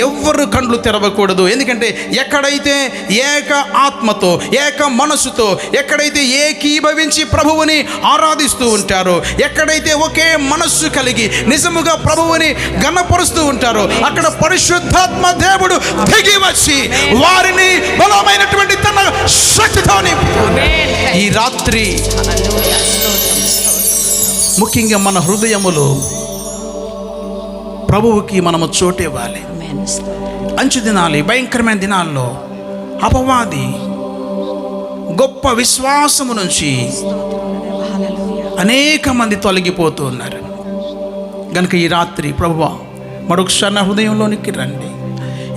ఎవ్వరు కండ్లు తెరవకూడదు. ఎందుకంటే ఎక్కడైతే ఏక ఆత్మతో ఏక మనసుతో ఎక్కడైతే ఏకీభవించి ప్రభువుని ఆరాధిస్తూ ఉంటారో, ఎక్కడైతే ఒకే మనస్సు కలిగి నిజముగా ప్రభువుని ఘనపరుస్తూ ఉంటారో, అక్కడ పరిశుద్ధాత్మ దేవుడు దిగి వచ్చి వారిని బలమైనటువంటి తన శక్తితో ఈ రాత్రి ముఖ్యంగా మన హృదయములో ప్రభువుకి మనము చోటివ్వాలి. అంచు దినాలు, భయంకరమైన దినాల్లో అపవాది గొప్ప విశ్వాసము నుంచి అనేక మంది తొలగిపోతూ ఉన్నారు. గనుక ఈ రాత్రి ప్రభువా మరొకసారి నా హృదయంలోనికి రండి.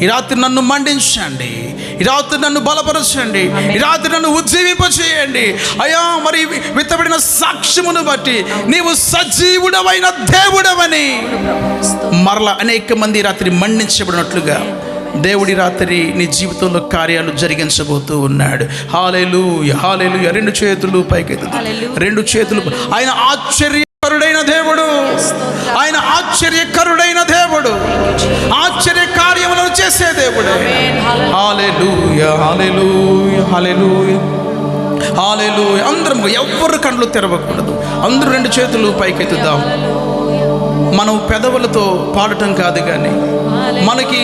ఈ రాత్రి నన్ను మండించండి. ఈ రాత్రి నన్ను బలపరచండి. ఈ రాత్రి నన్ను ఉజ్జీవింపచేయండి. అయ్యా, మరి విత్తబడిన సాక్ష్యమును బట్టి నీవు సజీవుడవైన దేవుడవని మరలా అనేక మంది రాత్రి మండించబడినట్లుగా దేవుడి రాత్రి నీ జీవితంలో కార్యాలు జరిగించబోతూ ఉన్నాడు. హల్లెలూయా, హల్లెలూయా. రెండు చేతులు పైకెత్తుతూ, రెండు చేతులు. ఆయన ఆశ్చర్యకరుడైన దేవుడు, ఆయన ఆశ్చర్యకరుడైన దేవుడు, ఆశ్చర్య కార్యములను చేసే దేవుడు. హల్లెలూయా, హల్లెలూయా, హల్లెలూయా, హల్లెలూయా. అందరం ఎవ్వరు కండ్లు తెరవకూడదు. అందరూ రెండు చేతులు పైకెత్తుదాం. మనం పెదవులతో పాడటం కాదు కానీ, మనకి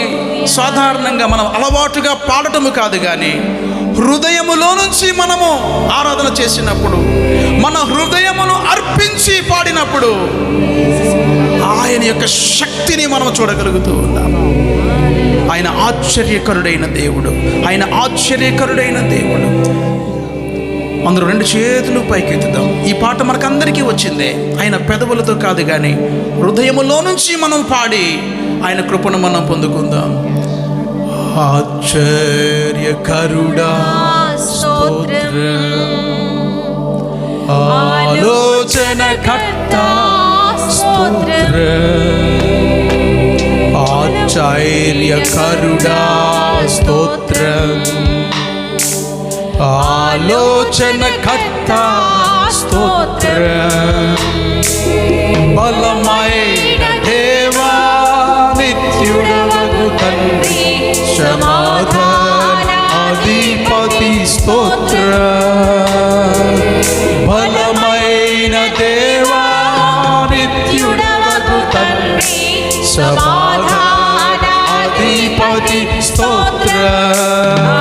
సాధారణంగా మనం అలవాటుగా పాడటము కాదు కానీ, హృదయములో నుంచి మనము ఆరాధన చేసినప్పుడు, మన హృదయమును అర్పించి పాడినప్పుడు ఆయన యొక్క శక్తిని మనం చూడగలుగుతూ ఉన్నాము. ఆయన ఆశ్చర్యకరుడైన దేవుడు, ఆయన ఆశ్చర్యకరుడైన దేవుడు. అందరూ రెండు చేతులు పైకెత్తుదాం. ఈ పాట మనకందరికీ వచ్చిందే. ఆయన పెదవులతో కాదు కానీ హృదయములో నుంచి మనం పాడి ఆయన కృపను మనం పొందుకుందాం. ఆశ్చర్యకరుడా స్తోత్రం, ఆలోచనకర్త స్తోత్రం, ఆశ్చర్యకరుడా స్తోత్రం, ఆలోచనకర్త స్తోత్రం, బలమైన దేవా నిత్యుడవగు తండ్రి సమాధాన అధిపతి స్తోత్రం, బలమైన దేవా నిత్యుడవగు తండ్రి సమాధాన అధిపతి స్తోత్రం.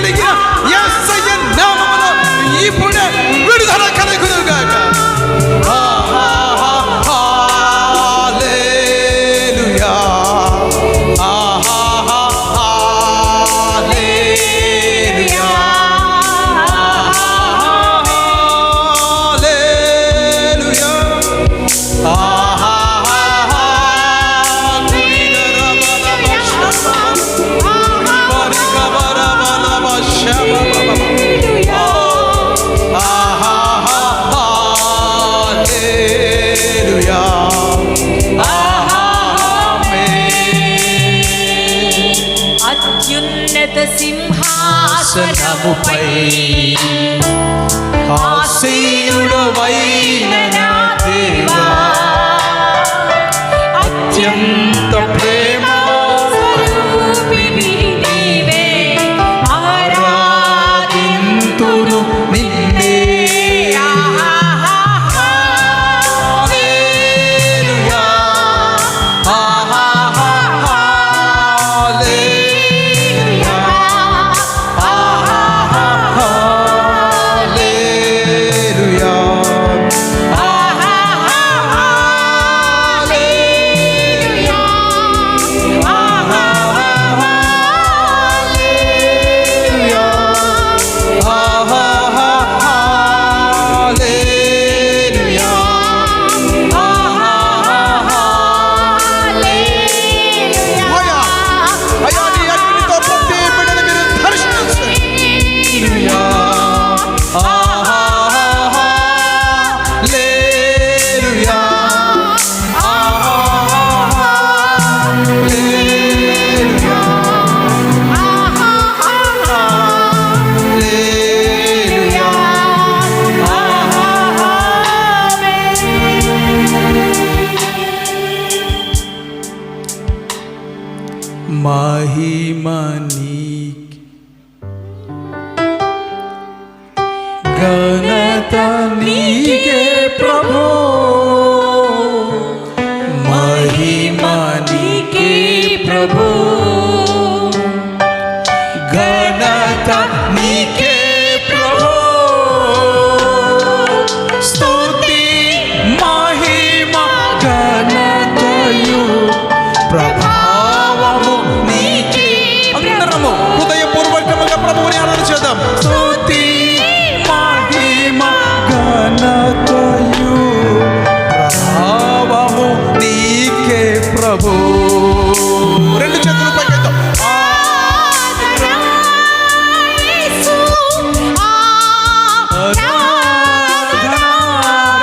కలిగిన యేసయ్య నామములో ఇప్పుడే విడుదల కలుగునుగాక. హల్లెలూయా, హల్లెలూయా, అత్యున్నత సింహాసనముపై ఆసీనుడవైన నా దేవా, అత్యంత ప్రేమ స్వరూపివి నీవే, ఆరాధింతును నిన్నే. హల్లెలూయా, హల్లెలూయా, హల్లెలూయా, మహిమ నీకే, ఘనత నీకే ప్రభు, మహిమ నీకే ప్రభు, ఘనత నీకే ప్రభు, స్తుతి మహిమ ఘనతయు ప్రభావము నీకే. అందరము హృదయపూర్వకముగా ప్రభువుని ఆరాధన చేద్దాం. స్తుతి మహిమ ఘనతయు ప్రభావము నీకే ప్రభు. రెండు చేతులు పైకెత్తాం.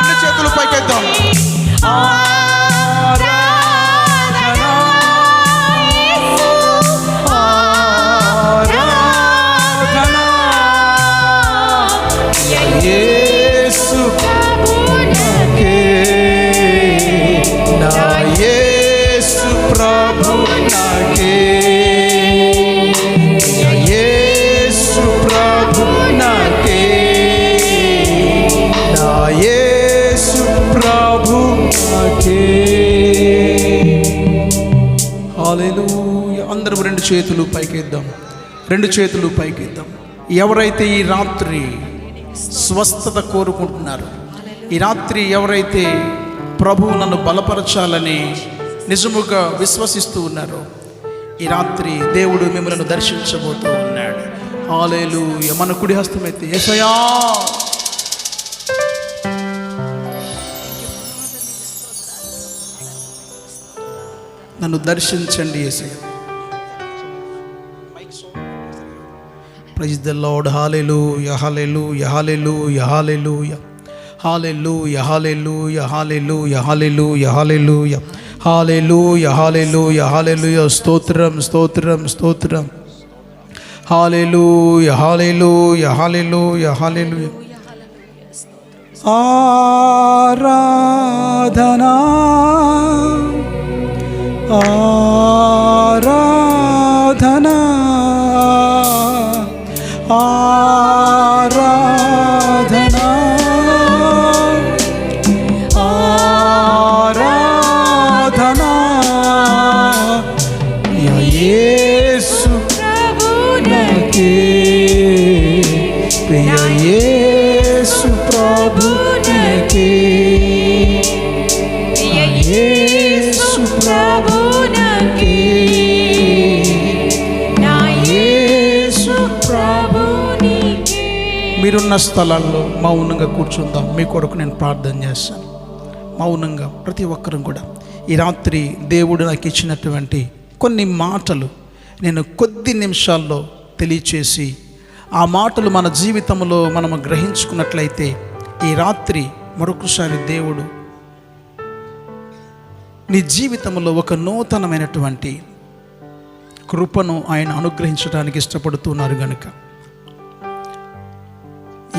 రెండు చేతులు పైకెత్తాం. యేసు ప్రభుకే, నా యేసు ప్రభుకే, నా యేసు ప్రభుకే, నా యేసు ప్రభుకే. హల్లెలూయా. అందరూ రెండు చేతులు పైకెద్దాం. రెండు చేతులు పైకెద్దాం. ఎవరైతే ఈ రాత్రి స్వస్థత కోరుకుంటున్నారు, ఈ రాత్రి ఎవరైతే ప్రభువు నన్ను బలపరచాలని నిజముగా విశ్వసిస్తూ ఉన్నారో, ఈ రాత్రి దేవుడు మిమ్మల్ని దర్శించబోతూ ఉన్నాడు. హల్లెలూయా. మన కుడి హస్తమైతే యేసయ్యా, నన్ను దర్శించండి యేసయ్యా. Praise the Lord. Hallelujah, hallelujah, hallelujah, hallelujah, hallelujah, hallelujah, hallelujah, hallelujah, hallelujah, hallelujah, hallelujah, hallelujah. Stotram, stotram, stotram. Hallelujah, hallelujah, hallelujah, hallelujah. Aradhana, Aradhana, आराधना, आराधना, या यीशु प्रभु के ప్రియ యేసు ప్రభునికే, యేసు ప్రభునికే, నా యేసు ప్రభునికే. మీరున్న స్థలాల్లో మౌనంగా కూర్చుందాం. మీ కొరకు నేను ప్రార్థన చేస్తాను. మౌనంగా ప్రతి ఒక్కరూ కూడా ఈ రాత్రి దేవుడు నాకు ఇచ్చినటువంటి కొన్ని మాటలు నేను కొద్ది నిమిషాల్లో తెలియచేసి ఆ మాటలు మన జీవితంలో మనము గ్రహించుకున్నట్లయితే ఈ రాత్రి మరొకసారి దేవుడు నీ జీవితంలో ఒక నూతనమైనటువంటి కృపను ఆయన అనుగ్రహించడానికి ఇష్టపడుతున్నారు కనుక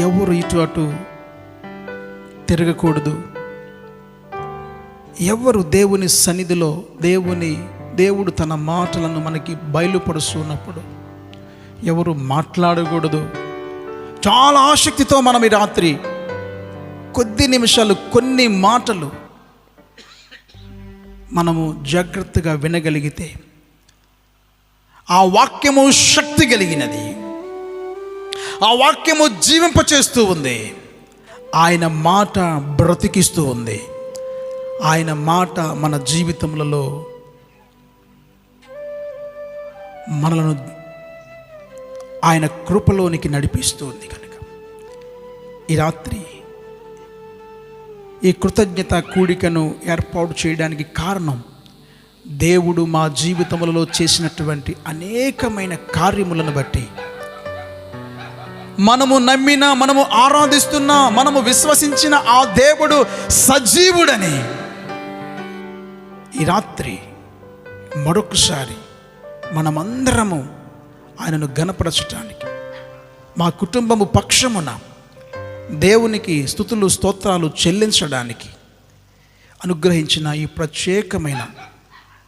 ఎవరు ఇటు అటు తిరగకూడదు. ఎవరు దేవుని సన్నిధిలో దేవుడు తన మాటలను మనకి బయలుపరుస్తున్నప్పుడు ఎవరు మాట్లాడకూడదు. చాలా ఆసక్తితో మనం ఈ రాత్రి కొద్ది నిమిషాలు కొన్ని మాటలు మనము జాగ్రత్తగా వినగలిగితే ఆ వాక్యము శక్తి కలిగినది, ఆ వాక్యము జీవింపచేస్తూ ఉంది, ఆయన మాట బ్రతికిస్తూ ఉంది, ఆయన మాట మన జీవితములలో మనలను ఆయన కృపలోనికి నడిపిస్తూ ఉంది. కనుక ఈ రాత్రి ఈ కృతజ్ఞత కూడికను ఏర్పాటు చేయడానికి కారణం దేవుడు మా జీవితములలో చేసినటువంటి అనేకమైన కార్యములను బట్టి, మనము నమ్మిన, మనము ఆరాధిస్తున్న, మనము విశ్వసించిన ఆ దేవుడు సజీవుడని ఈ రాత్రి మరొకసారి మనమందరము ఆయనను ఘనపరచటానికి, మా కుటుంబము పక్షమున దేవునికి స్తుతులు స్తోత్రాలు చెల్లించడానికి అనుగ్రహించిన ఈ ప్రత్యేకమైన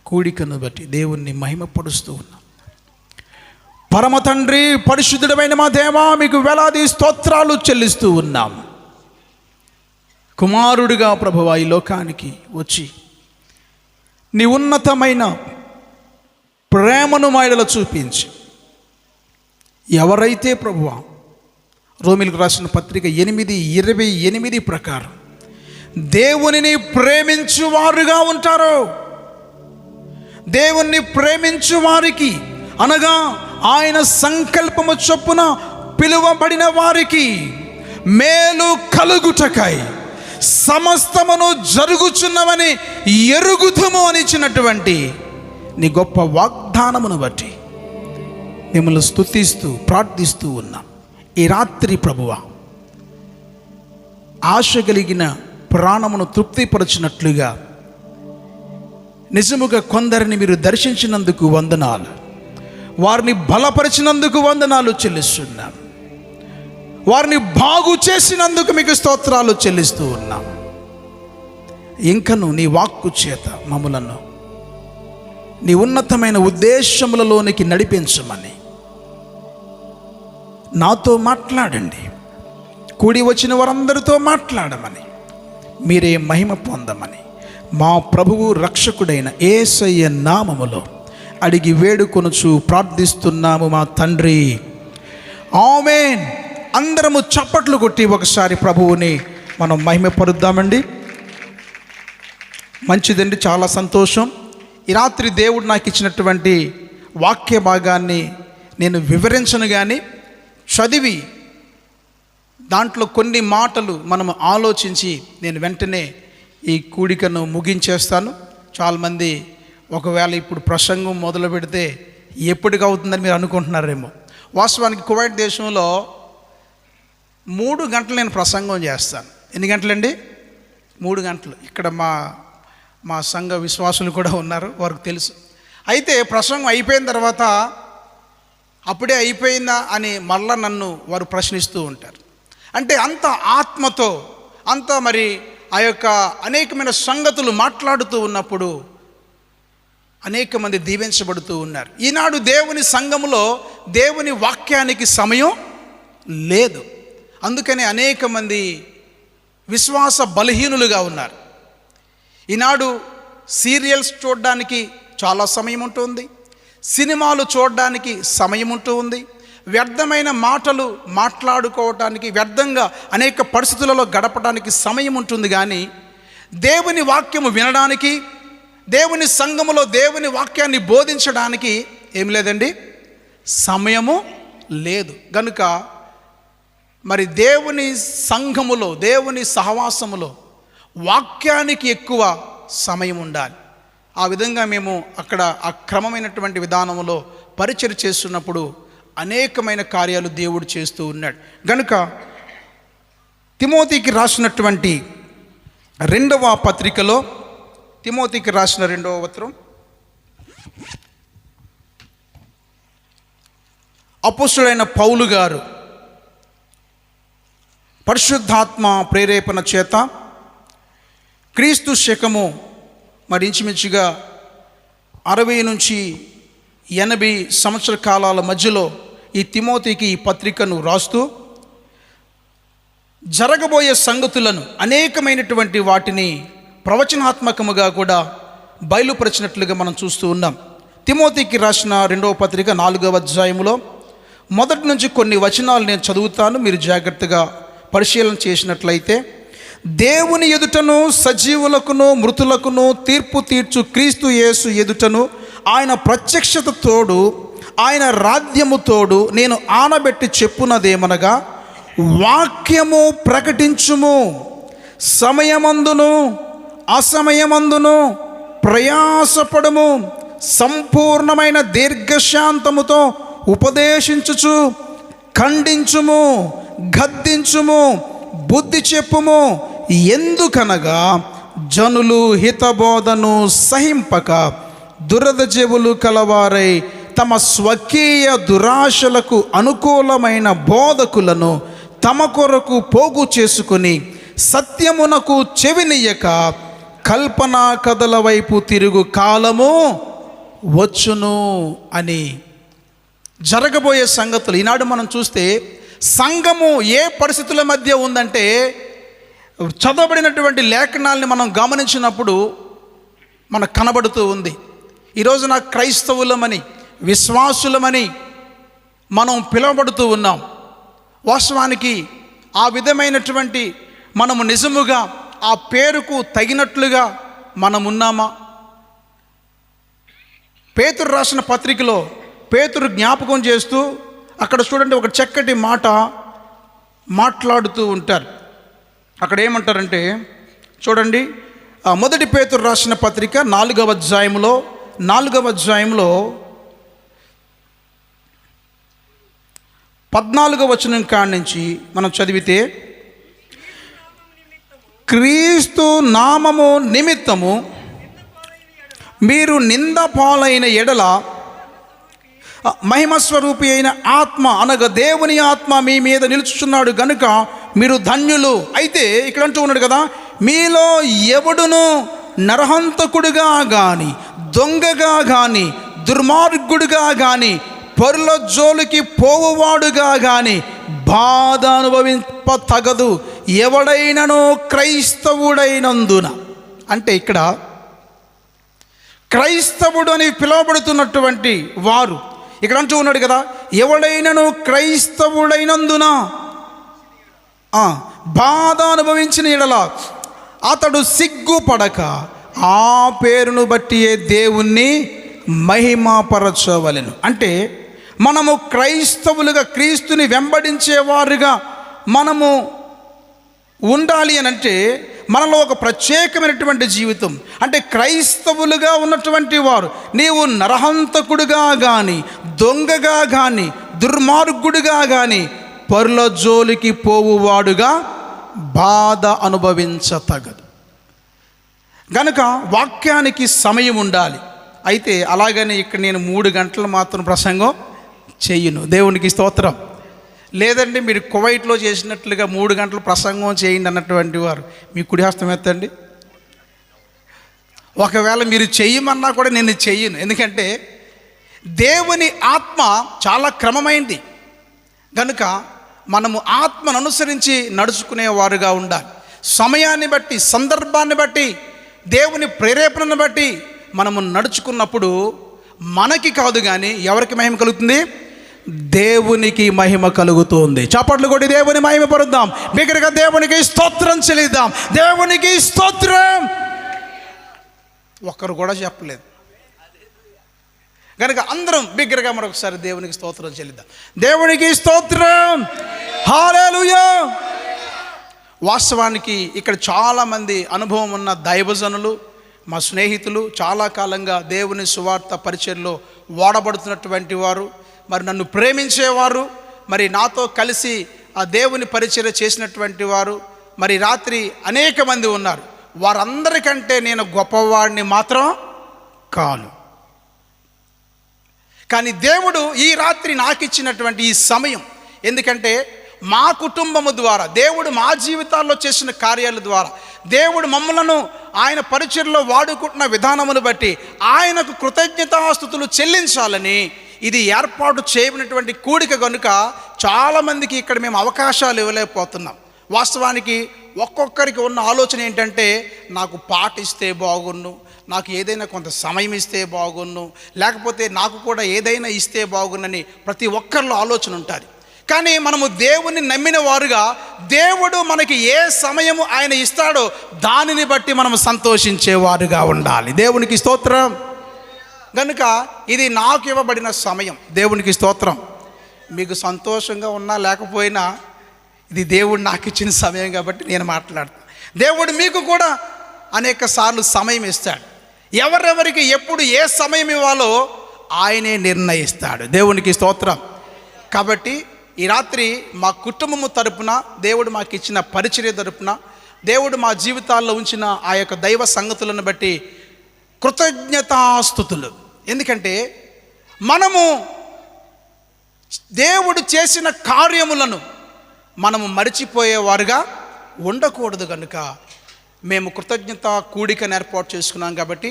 కూడికను బట్టి దేవుణ్ణి మహిమపరుస్తూ ఉన్నాం. పరమ తండ్రి, పరిశుద్ధుడమైన మా దేవా, మీకు వేలాది స్తోత్రాలు చెల్లిస్తూ ఉన్నాం. కుమారుడిగా ప్రభువా ఈ లోకానికి వచ్చి నీ ఉన్నతమైన ప్రేమను మాయలో చూపించి, ఎవరైతే ప్రభువా రోమిలకు రాసిన పత్రిక 8:28 ప్రకారం దేవునిని ప్రేమించువారుగా ఉంటారో, దేవుణ్ణి ప్రేమించు వారికి అనగా ఆయన సంకల్పము చొప్పున పిలువబడిన వారికి మేలు కలుగుటకై సమస్తమును జరుగుచున్నవని ఎరుగుదుము అని ఇచ్చినటువంటి నీ గొప్ప వాగ్దానమును బట్టి మిమ్మల్ని స్తుతిస్తూ ప్రార్థిస్తూ ఉన్నాం. ఈ రాత్రి ప్రభువా, ఆశ కలిగిన ప్రాణమును తృప్తిపరచినట్లుగా నిజముగా కొందరిని మీరు దర్శించినందుకు వందనాలు, వారిని బలపరిచినందుకు వందనాలు చెల్లిస్తున్నాం, వారిని బాగు చేసినందుకు మీకు స్తోత్రాలు చెల్లిస్తూ ఉన్నాం. ఇంకను నీ వాక్కు చేత మమ్ములను నీ ఉన్నతమైన ఉద్దేశములలోనికి నడిపించమని నాతో మాట్లాడండి, కూడి వచ్చిన వారందరితో మాట్లాడమని, మీరే మహిమ పొందమని మా ప్రభువు రక్షకుడైన యేసయ్య నామములో అడిగి వేడుకొనుచు ప్రార్థిస్తున్నాము మా తండ్రి, ఆమేన్. అందరము చప్పట్లు కొట్టి ఒకసారి ప్రభువుని మనం మహిమపరుద్దామండి. మంచిదండి, చాలా సంతోషం. ఈ రాత్రి దేవుడు నాకు ఇచ్చినటువంటి వాక్య భాగాన్ని నేను వివరించను కానీ చదివి దాంట్లో కొన్ని మాటలు మనం ఆలోచించి నేను వెంటనే ఈ కూడికను ముగించేస్తాను. చాలామంది ఒకవేళ ఇప్పుడు ప్రసంగం మొదలు పెడితే ఎప్పటికి అవుతుందని మీరు అనుకుంటున్నారేమో. వాస్తవానికి కువైట్ దేశంలో 3 గంటలు నేను ప్రసంగం చేస్తాను. ఎన్ని గంటలండి? 3 గంటలు. ఇక్కడ మా సంఘ విశ్వాసులు కూడా ఉన్నారు, వారికి తెలుసు. అయితే ప్రసంగం అయిపోయిన తర్వాత అప్పుడే అయిపోయిందా అని మళ్ళా నన్ను వారు ప్రశ్నిస్తూ ఉంటారు. అంటే అంత ఆత్మతో అంత మరి ఆ యొక్క అనేకమైన సంగతులు మాట్లాడుతూ ఉన్నప్పుడు అనేక మంది దీవించబడుతూ ఉన్నారు. ఈనాడు దేవుని సంఘములో దేవుని వాక్యానికి సమయం లేదు. అందుకని అనేక మంది విశ్వాస బలహీనులుగా ఉన్నారు. ఈనాడు సీరియల్స్ చూడడానికి చాలా సమయం ఉంటుంది, సినిమాలు చూడడానికి సమయం ఉంటూ ఉంది, వ్యర్థమైన మాటలు మాట్లాడుకోవటానికి, వ్యర్థంగా అనేక పరిస్థితులలో గడపడానికి సమయం ఉంటుంది. కానీ దేవుని వాక్యము వినడానికి, దేవుని సంఘములో దేవుని వాక్యాన్ని బోధించడానికి ఏం లేదండి, సమయము లేదు. గనుక మరి దేవుని సంఘములో, దేవుని సహవాసములో వాక్యానికి ఎక్కువ సమయం ఉండాలి. ఆ విధంగా మేము అక్కడ ఆ క్రమమైనటువంటి విధానంలో పరిచర్య చేస్తున్నప్పుడు అనేకమైన కార్యాలు దేవుడు చేస్తూ ఉన్నాడు. గనుక తిమోతికి రాసినటువంటి 2వ పత్రికలో, తిమోతికి రాసిన 2వ పత్రం, అపోస్తుడైన పౌలు గారు పరిశుద్ధాత్మ ప్రేరేపణ చేత క్రీస్తు శకము మరి ఇంచుమించుగా 60 నుంచి 80 సంవత్సర కాలాల మధ్యలో ఈ తిమోతికి ఈ పత్రికను రాస్తూ జరగబోయే సంగతులను, అనేకమైనటువంటి వాటిని ప్రవచనాత్మకముగా కూడా బయలుపరిచినట్లుగా మనం చూస్తూ ఉన్నాం. తిమోతికి రాసిన 2వ పత్రిక 4వ అధ్యాయములో మొదటి నుంచి కొన్ని వచనాలు నేను చదువుతాను, మీరు జాగ్రత్తగా పరిశీలన చేసినట్లయితే, దేవుని ఎదుటను సజీవులకును మృతులకును తీర్పు తీర్చు క్రీస్తు యేసు ఎదుటను ఆయన ప్రత్యక్షత తోడు, ఆయన రాజ్యము తోడు నేను ఆనబెట్టి చెప్పున్నదేమనగా, వాక్యము ప్రకటించుము, సమయమందును అసమయమందును ప్రయాసపడము, సంపూర్ణమైన దీర్ఘశాంతముతో ఉపదేశించుచు ఖండించుము, గద్దించుము, బుద్ధి చెప్పుము. ఎందుకనగా జనులు హితబోధను సహింపక దురదజెవులు కలవారై తమ స్వకీయ దురాశలకు అనుకూలమైన బోధకులను తమ కొరకు పోగు చేసుకుని సత్యమునకు చెవినియక కల్పనా కథల వైపు తిరుగు కాలము వచ్చును అని. జరగబోయే సంగతులు ఈనాడు మనం చూస్తే సంఘము ఏ పరిస్థితుల మధ్య ఉందంటే, చదవబడినటువంటి లేఖనాల్ని మనం గమనించినప్పుడు మనకు కనబడుతూ ఉంది. ఈరోజున క్రైస్తవులమని, విశ్వాసులమని మనం పిలువబడుతూ ఉన్నాం. వాస్తవానికి ఆ విధమైనటువంటి మనము నిజముగా ఆ పేరుకు తగినట్లుగా మనమున్నామా? పేతురు రాసిన పత్రికలో పేతురు జ్ఞాపకం చేస్తూ అక్కడ చూడండి, ఒక చక్కటి మాట మాట్లాడుతూ ఉంటారు. అక్కడ ఏమంటారంటే చూడండి, మొదటి పేతురు రాసిన పత్రిక 4వ అధ్యాయంలో 14వ వచనం కాడి నుంచి మనం చదివితే, క్రీస్తు నామము నిమిత్తము మీరు నింద పాలైన ఎడల మహిమస్వరూపి అయిన ఆత్మ అనగా దేవుని ఆత్మ మీ మీద నిలుచుచున్నాడు గనుక మీరు ధన్యులు. అయితే ఇక్కడ అంటూ ఉన్నాడు కదా, మీలో ఎవడును నరహంతకుడుగా కానీ, దొంగగా కానీ, దుర్మార్గుడుగా కానీ, పరుల జోలికి పోవువాడుగా కానీ బాధ అనుభవింప తగదు, ఎవడైనను క్రైస్తవుడైనందున. అంటే ఇక్కడ క్రైస్తవుడు అని పిలువబడుతున్నటువంటి వారు ఇక్కడ అంటూ ఉన్నాడు కదా, ఎవడైనను క్రైస్తవుడైనందున బాధ అనుభవించిన ఎడల అతడు సిగ్గుపడక ఆ పేరును బట్టి దేవుణ్ణి మహిమపరచవలెను. అంటే మనము క్రైస్తవులుగా, క్రీస్తుని వెంబడించేవారుగా మనము ఉండాలి అని అంటే మనలో ఒక ప్రత్యేకమైనటువంటి జీవితం. అంటే క్రైస్తవులుగా ఉన్నటువంటి వారు, నీవు నరహంతకుడుగా కానీ, దొంగగా కానీ, దుర్మార్గుడుగా కానీ, పరుల జోలికి పోవువాడుగా బాధ అనుభవించతగదు. గనుక వాక్యానికి సమయం ఉండాలి. అయితే అలాగని ఇక్కడ నేను 3 గంటలు మాత్రం ప్రసంగం చెయ్యను. దేవునికి స్తోత్రం. లేదండి మీరు కువైట్లో చేసినట్లుగా 3 గంటలు ప్రసంగం చేయండి అన్నటువంటి వారు మీ కుడి హస్తం ఎత్తండి. ఒకవేళ మీరు చెయ్యమన్నా కూడా నేను చెయ్యను. ఎందుకంటే దేవుని ఆత్మ చాలా క్రమమైంది. కనుక మనము ఆత్మను అనుసరించి నడుచుకునేవారుగా ఉండాలి. సమయాన్ని బట్టి, సందర్భాన్ని బట్టి, దేవుని ప్రేరేపణను బట్టి మనము నడుచుకున్నప్పుడు మనకి కాదు కానీ ఎవరికి మహిమ కలుగుతుంది? దేవునికి మహిమ కలుగుతుంది. చప్పట్లు కొట్టి దేవుని మహిమ పరుద్దాం. బిగ్గరగా దేవునికి స్తోత్రం చెల్లిద్దాం. దేవునికి స్తోత్రం. ఒక్కరు కూడా చెప్పలేదు కనుక అందరం బిగ్గరగా మరొకసారి దేవునికి స్తోత్రం చెల్లిద్దాం. దేవునికి స్తోత్రం. హల్లెలూయా. వాస్తవానికి ఇక్కడ చాలామంది అనుభవం ఉన్న దైవజనులు, మా స్నేహితులు, చాలా కాలంగా దేవుని సువార్త పరిచర్లో వాడబడుతున్నటువంటి వారు, మరి నన్ను ప్రేమించేవారు, మరి నాతో కలిసి ఆ దేవుని పరిచర్య చేసినటువంటి వారు, మరి రాత్రి అనేక మంది ఉన్నారు. వారందరికంటే నేను గొప్పవాడిని మాత్రం కాను. కానీ దేవుడు ఈ రాత్రి నాకు ఇచ్చినటువంటి ఈ సమయం, ఎందుకంటే మా కుటుంబము ద్వారా దేవుడు మా జీవితాల్లో చేసిన కార్యాల ద్వారా దేవుడు మమ్మలను ఆయన పరిచర్లో వాడుకుంటున్న విధానమును బట్టి ఆయనకు కృతజ్ఞతాస్తుతులు చెల్లించాలని ఇది ఏర్పాటు చేయబడినటువంటి కూడిక కనుక చాలామందికి ఇక్కడ మేము అవకాశాలు ఇవ్వలేకపోతున్నాం. వాస్తవానికి ఒక్కొక్కరికి ఉన్న ఆలోచన ఏంటంటే, నాకు పాట ఇస్తే బాగున్ను, నాకు ఏదైనా కొంత సమయం ఇస్తే బాగున్ను, లేకపోతే నాకు కూడా ఏదైనా ఇస్తే బాగున్నని ప్రతి ఒక్కరిలో ఆలోచన ఉంటుంది. కానీ మనము దేవుని నమ్మిన వారుగా దేవుడు మనకి ఏ సమయము ఆయన ఇస్తాడో దానిని బట్టి మనము సంతోషించేవారుగా ఉండాలి. దేవునికి స్తోత్రం. కనుక ఇది నాకు ఇవ్వబడిన సమయం. దేవునికి స్తోత్రం. మీకు సంతోషంగా ఉన్నా లేకపోయినా ఇది దేవుడు నాకు ఇచ్చిన సమయం కాబట్టి నేను మాట్లాడుతాను. దేవుడు మీకు కూడా అనేక సార్లు సమయం ఇస్తాడు. ఎవరెవరికి ఎప్పుడు ఏ సమయం ఇవ్వాలో ఆయనే నిర్ణయిస్తాడు. దేవునికి స్తోత్రం. కాబట్టి ఈ రాత్రి మా కుటుంబము తరపున దేవుడు మాకు ఇచ్చిన పరిచర్య తరపున దేవుడు మా జీవితాల్లో ఉంచిన ఆ యొక్క దైవ సంగతులను బట్టి కృతజ్ఞతాస్తుతులు. ఎందుకంటే మనము దేవుడు చేసిన కార్యములను మనము మరిచిపోయేవారుగా ఉండకూడదు. కనుక మేము కృతజ్ఞత కూడికను ఏర్పాటు చేసుకున్నాం. కాబట్టి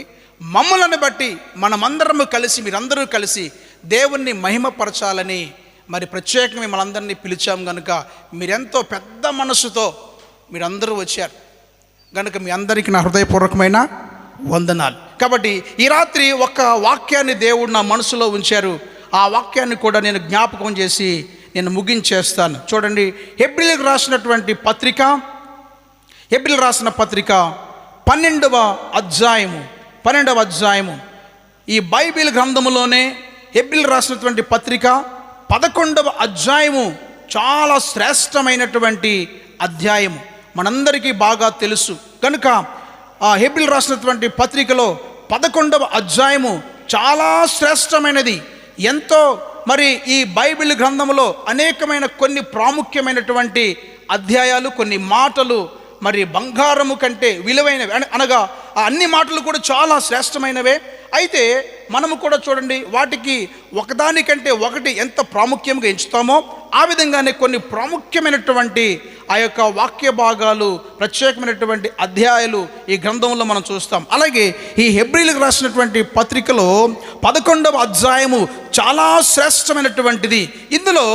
మమ్మలను బట్టి మనమందరము కలిసి, మీరందరూ కలిసి దేవుణ్ణి మహిమపరచాలని మరి ప్రత్యేకంగా మిమ్మల్ని అందరినీ పిలిచాం. కనుక మీరెంతో పెద్ద మనసుతో మీరందరూ వచ్చారు కనుక మీ అందరికీ నా హృదయపూర్వకమైన వందనాలు. కాబట్టి ఈ రాత్రి ఒక వాక్యాన్ని దేవుడు నా మనసులో ఉంచారు. ఆ వాక్యాన్ని కూడా నేను జ్ఞాపకం చేసి నేను ముగించేస్తాను. చూడండి, హెబ్రీయులకు రాసినటువంటి పత్రిక, హెబ్రీయులకు రాసిన పత్రిక 12వ అధ్యాయము. ఈ బైబిల్ గ్రంథములోనే హెబ్రీయులకు రాసినటువంటి పత్రిక 11వ అధ్యాయము చాలా శ్రేష్టమైనటువంటి అధ్యాయము, మనందరికీ బాగా తెలుసు. కనుక ఆ హెబ్రీయులకు రాసినటువంటి పత్రికలో 11వ అధ్యాయము చాలా శ్రేష్టమైనది. ఎంతో మరి ఈ బైబిల్ గ్రంథంలో అనేకమైన కొన్ని ప్రాముఖ్యమైనటువంటి అధ్యాయాలు, కొన్ని మాటలు మరి బంగారము కంటే విలువైనవి, అనగా ఆ అన్ని మాటలు కూడా చాలా శ్రేష్టమైనవే. అయితే మనము కూడా చూడండి, వాటికి ఒకదానికంటే ఒకటి ఎంత ప్రాముఖ్యంగా ఎంచుతామో ఆ విధంగానే కొన్ని ప్రాముఖ్యమైనటువంటి ఆ యొక్క వాక్య భాగాలు, ప్రత్యేకమైనటువంటి అధ్యాయాలు ఈ గ్రంథంలో మనం చూస్తాం. అలాగే ఈ హెబ్రీయులకు రాసినటువంటి పత్రికలో 11వ అధ్యాయము చాలా శ్రేష్టమైనటువంటిది. ఇందులో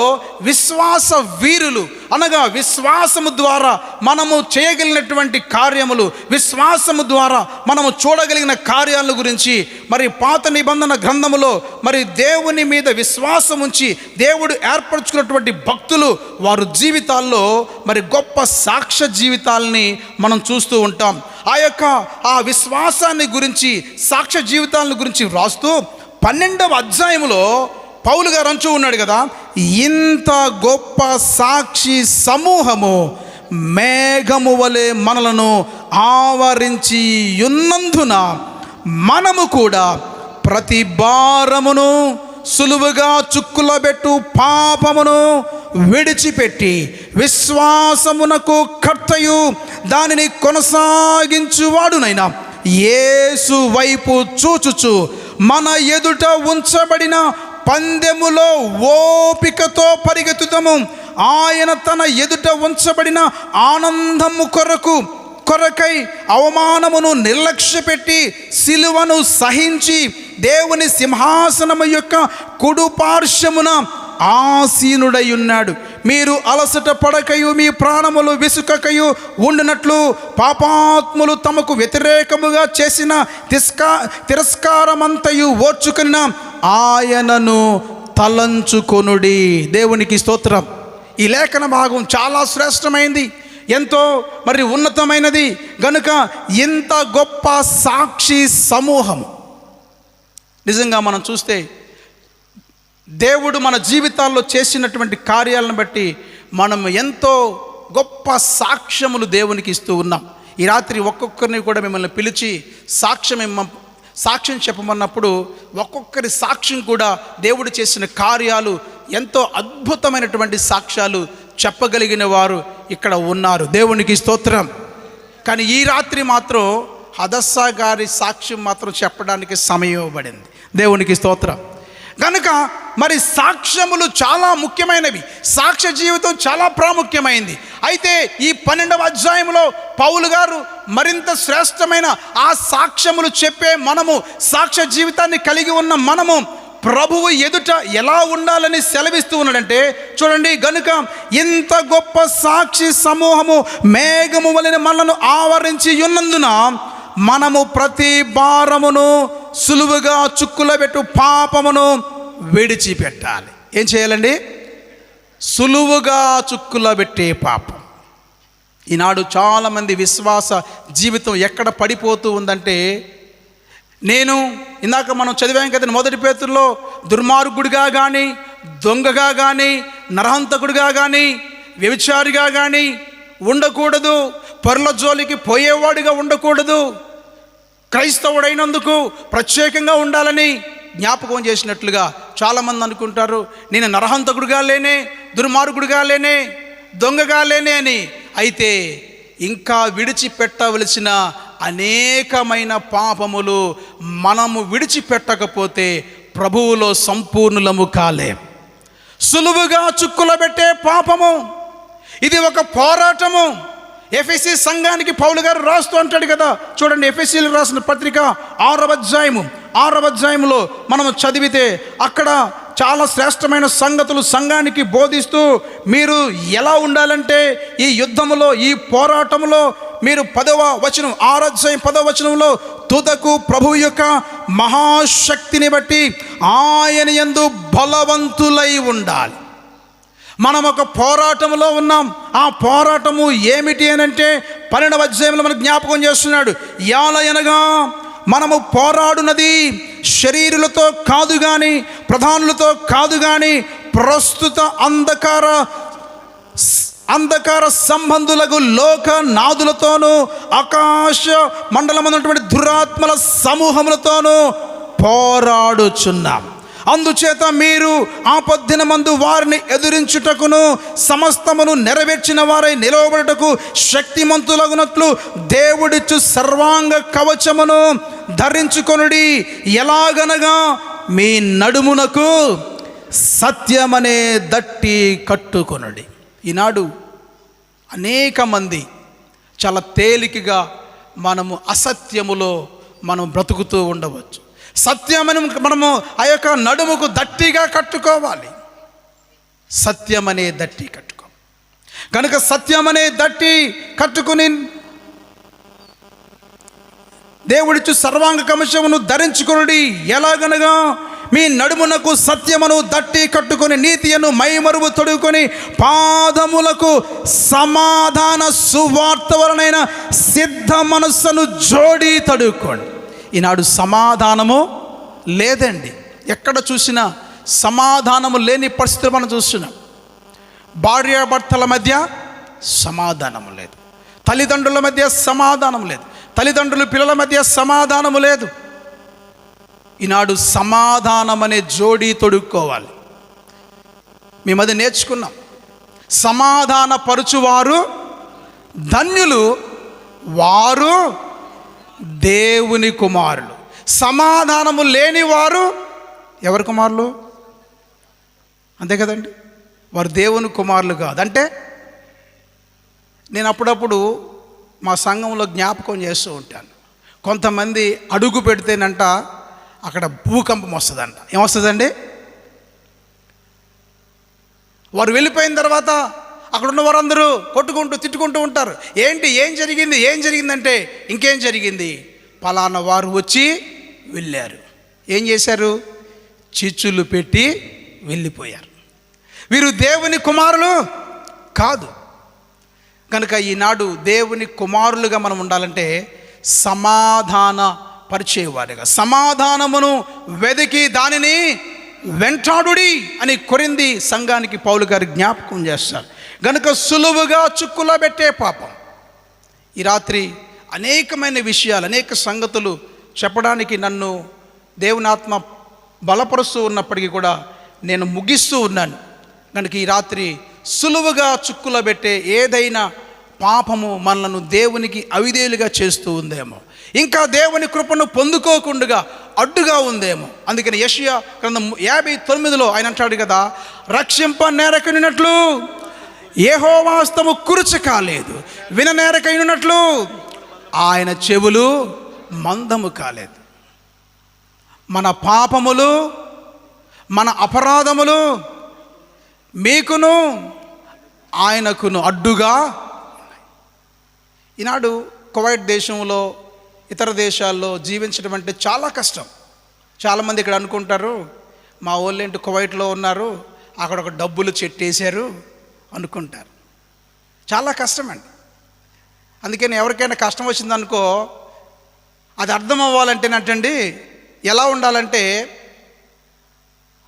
విశ్వాస వీరులు, అనగా విశ్వాసము ద్వారా మనము చేయగలిగినటువంటి కార్యములు, విశ్వాసము ద్వారా మనము చూడగలిగిన కార్యాల గురించి మరి పాత నిబంధన గ్రంథములో మరి దేవుని మీద విశ్వాసం ఉంచి దేవుడు ఏర్పరచుకున్నటువంటి భక్తులు, వారి జీవితాల్లో మరి గొప్ప సాక్ష్య జీవితాలని మనం చూస్తూ ఉంటాం. ఆ విశ్వాసాన్ని గురించి, సాక్ష్య జీవితాలను గురించి వ్రాస్తూ 12వ అధ్యాయములో పౌలు గారు అంటూ ఉన్నాడు కదా, ఇంత గొప్ప సాక్షి సమూహము మేఘము వలె మనలను ఆవరించి ఉన్నందున మనము కూడా ప్రతి భారమును సులువుగా చుక్కులబెట్టు పాపమును విడిచిపెట్టి విశ్వాసమునకు కర్తయు దానిని కొనసాగించువాడునైనా యేసు వైపు చూచుచు మన ఎదుట ఉంచబడిన పందెములో ఓపికతో పరిగెత్తుతాము. ఆయన తన ఎదుట ఉంచబడిన ఆనందము కొరకై అవమానమును నిర్లక్ష్యపెట్టి సిలువను సహించి దేవుని సింహాసనము యొక్క కుడిపార్శ్వమున ఆసీనుడై ఉన్నాడు. మీరు అలసట పడకయు మీ ప్రాణములు విసుకకయు ఉండినట్లు పాపాత్ములు తమకు వ్యతిరేకముగా చేసిన తిరస్కారమంతయు ఓర్చుకున్న ఆయనను తలంచుకొనుడి. దేవునికి స్తోత్రం. ఈ లేఖన భాగం చాలా శ్రేష్టమైంది, ఎంతో మరి ఉన్నతమైనది. గనుక ఇంత గొప్ప సాక్షి సమూహం నిజంగా మనం చూస్తే దేవుడు మన జీవితాల్లో చేసినటువంటి కార్యాలను బట్టి మనం ఎంతో గొప్ప సాక్ష్యములు దేవునికి ఇస్తూ ఉన్నాం. ఈ రాత్రి ఒక్కొక్కరిని కూడా మిమ్మల్ని పిలిచి సాక్ష్యం చెప్పమన్నప్పుడు ఒక్కొక్కరి సాక్ష్యం కూడా దేవుడు చేసిన కార్యాలు ఎంతో అద్భుతమైనటువంటి సాక్ష్యాలు చెప్పగలిగిన వారు ఇక్కడ ఉన్నారు. దేవునికి స్తోత్రం. కానీ ఈ రాత్రి మాత్రం హదస్సా గారి సాక్ష్యం మాత్రం చెప్పడానికి సమయం ఇవ్వబడింది. దేవునికి స్తోత్రం. కనుక మరి సాక్ష్యములు చాలా ముఖ్యమైనవి, సాక్ష్య జీవితం చాలా ప్రాముఖ్యమైంది. అయితే ఈ 12వ అధ్యాయంలో పౌలు గారు మరింత శ్రేష్టమైన ఆ సాక్ష్యములు చెప్పే మనము, సాక్ష్య జీవితాన్ని కలిగి ఉన్న మనము ప్రభువు ఎదుట ఎలా ఉండాలని సెలవిస్తూ ఉన్నాడంటే చూడండి, గనుక ఇంత గొప్ప సాక్షి సమూహము మేఘము వలె మనలను ఆవరించి ఉన్నందున మనము ప్రతి భారమును సులువుగా చుక్కులబెట్టు పాపమును విడిచిపెట్టాలి. ఏం చేయాలండి? సులువుగా చుక్కులబెట్టే పాపం. ఈనాడు చాలామంది విశ్వాస జీవితం ఎక్కడ పడిపోతూ ఉందంటే, నేను ఇందాక మనం చదివాం కదా 1 పేతురులో, దుర్మార్గుడిగా కానీ, దొంగగా కానీ, నరహంతకుడిగా కానీ, వ్యభిచారిగా కానీ ఉండకూడదు, పరుల జోలికి పోయేవాడిగా ఉండకూడదు, క్రైస్తవుడైనందుకు ప్రత్యేకంగా ఉండాలని జ్ఞాపకం చేసినట్లుగా చాలామంది అనుకుంటారు, నేను నరహంతకుడిగా లేనే, దుర్మార్గుడిగా లేనే, దొంగగా లేనే అని. అయితే ఇంకా విడిచిపెట్టవలసిన అనేకమైన పాపములు మనము విడిచిపెట్టకపోతే ప్రభువులో సంపూర్ణులము కాలేం. సులువుగా చుక్కులబెట్టే పాపము, ఇది ఒక పోరాటము. ఎఫెసీ సంఘానికి పౌలు గారు రాస్తూ అంటాడు కదా, చూడండి ఎఫెసీలకు రాసిన పత్రిక 6వ అధ్యాయంలో మనము చదివితే అక్కడ చాలా శ్రేష్టమైన సంగతులు సంఘానికి బోధిస్తూ, మీరు ఎలా ఉండాలంటే ఈ యుద్ధములో, ఈ పోరాటములో మీరు 10వ వచనం 6వ అధ్యాయం 10వ వచనంలో, తుదకు ప్రభు యొక్క మహాశక్తిని బట్టి ఆయన యందు బలవంతులై ఉండాలి. మనం ఒక పోరాటంలో ఉన్నాం. ఆ పోరాటము ఏమిటి అని అంటే 12వ అధ్యాయంలో మనకు జ్ఞాపకం చేస్తున్నాడు. యాలయనగా మనము పోరాడునది శరీరులతో కాదు కానీ, ప్రధానులతో కాదు కానీ, ప్రస్తుత అంధకార సంబంధులకు లోక నాదులతోనూ ఆకాశ మండలమైనటువంటి దురాత్మల సమూహములతోనూ పోరాడుచున్నాం. అందుచేత మీరు ఆపద్దినమందు వారిని ఎదురించుటకును సమస్తమును నెరవేర్చిన వారై నిలవబడుటకు శక్తిమంతులగునట్లు దేవుడిచ్చు సర్వాంగ కవచమును ధరించుకొనుడి. ఎలాగనగా మీ నడుమునకు సత్యమనే దట్టి కట్టుకొనుడి. ఈనాడు అనేక మంది చాలా తేలికగా మనము అసత్యములో మనం బ్రతుకుతూ ఉండవచ్చు. సత్యమని మనము ఆ యొక్క నడుముకు దట్టిగా కట్టుకోవాలి. సత్యమనే దట్టి కట్టుకోవాలి. కనుక సత్యమనే దట్టి కట్టుకుని దేవుడిచ్చు సర్వాంగ కవచమును ధరించుకొనుడి. ఎలాగనగా మీ నడుమునకు సత్యమును దట్టి కట్టుకొని నీతియను మైమరువు తొడుగుకొని పాదములకు సమాధాన సువార్త వలనైన సిద్ధ మనస్సును జోడి తడుక్కోండి. ఈనాడు సమాధానము లేదండి. ఎక్కడ చూసినా సమాధానము లేని పరిస్థితులు మనం చూస్తున్నాం. భార్యాభర్తల మధ్య సమాధానము లేదు, తల్లిదండ్రుల మధ్య సమాధానం లేదు, తల్లిదండ్రులు పిల్లల మధ్య సమాధానము లేదు. ఈనాడు సమాధానం అనే జోడీ తొడుక్కోవాలి. మేము అది నేర్చుకున్నాం. సమాధాన పరుచువారు ధన్యులు, వారు దేవుని కుమారులు. సమాధానము లేని వారు ఎవరి కుమారులు? అంతే కదండి, వారు దేవుని కుమారులు కాదు. అంటే నేను అప్పుడప్పుడు మా సంఘంలో జ్ఞాపకం చేస్తూ ఉంటాను. కొంతమంది అడుగు పెడితేనంట అక్కడ భూకంపం వస్తుందంట. ఏమొస్తుందండి? వారు వెళ్ళిపోయిన తర్వాత అక్కడ ఉన్న వారందరూ కొట్టుకుంటూ తిట్టుకుంటూ ఉంటారు. ఏం జరిగిందంటే ఇంకేం జరిగింది, పలానా వారు వచ్చి వెళ్ళారు. ఏం చేశారు? చిచ్చులు పెట్టి వెళ్ళిపోయారు. వీరు దేవుని కుమారులు కాదు. కనుక ఈనాడు దేవుని కుమారులుగా మనం ఉండాలంటే సమాధాన పరిచేవారిగా, సమాధానమును వెదికి దానిని వెంటాడుడి అని కొరింథీ సంఘానికి పౌలు గారు జ్ఞాపకం చేస్తారు. గనుక సులువుగా చుక్కులో పెట్టే పాపం. ఈ రాత్రి అనేకమైన విషయాలు, అనేక సంగతులు చెప్పడానికి నన్ను దేవుని ఆత్మ బలపరుస్తూ ఉన్నప్పటికీ కూడా నేను ముగిస్తూ ఉన్నాను. కనుక ఈ రాత్రి సులువుగా చుక్కులో పెట్టే ఏదైనా పాపము మనలను దేవునికి అవిధేయులుగా చేస్తూ ఉందేమో, ఇంకా దేవుని కృపను పొందుకోకుండా అడ్డుగా ఉందేమో. అందుకని యెషయా గ్రంథం 59లో ఆయన అంటాడు కదా, రక్షింప నేరకనినట్లు యెహోవా హస్తము కురుచ కాలేదు, విననేరకైనట్లు ఆయన చెవులు మందము కాలేదు. మన పాపములు, మన అపరాధములు మీకును ఆయనకును అడ్డుగా. ఈనాడు కువైట్ దేశంలో, ఇతర దేశాల్లో జీవించడం అంటే చాలా కష్టం. చాలామంది ఇక్కడ అనుకుంటారు, మా వాళ్ళేంటి కువైట్లో ఉన్నారు, అక్కడ ఒక డబ్బులు చెట్టేశారు అనుకుంటారు. చాలా కష్టమండి. అందుకని ఎవరికైనా కష్టం వచ్చిందనుకో, అది అర్థం అవ్వాలంటేనటండి ఎలా ఉండాలంటే,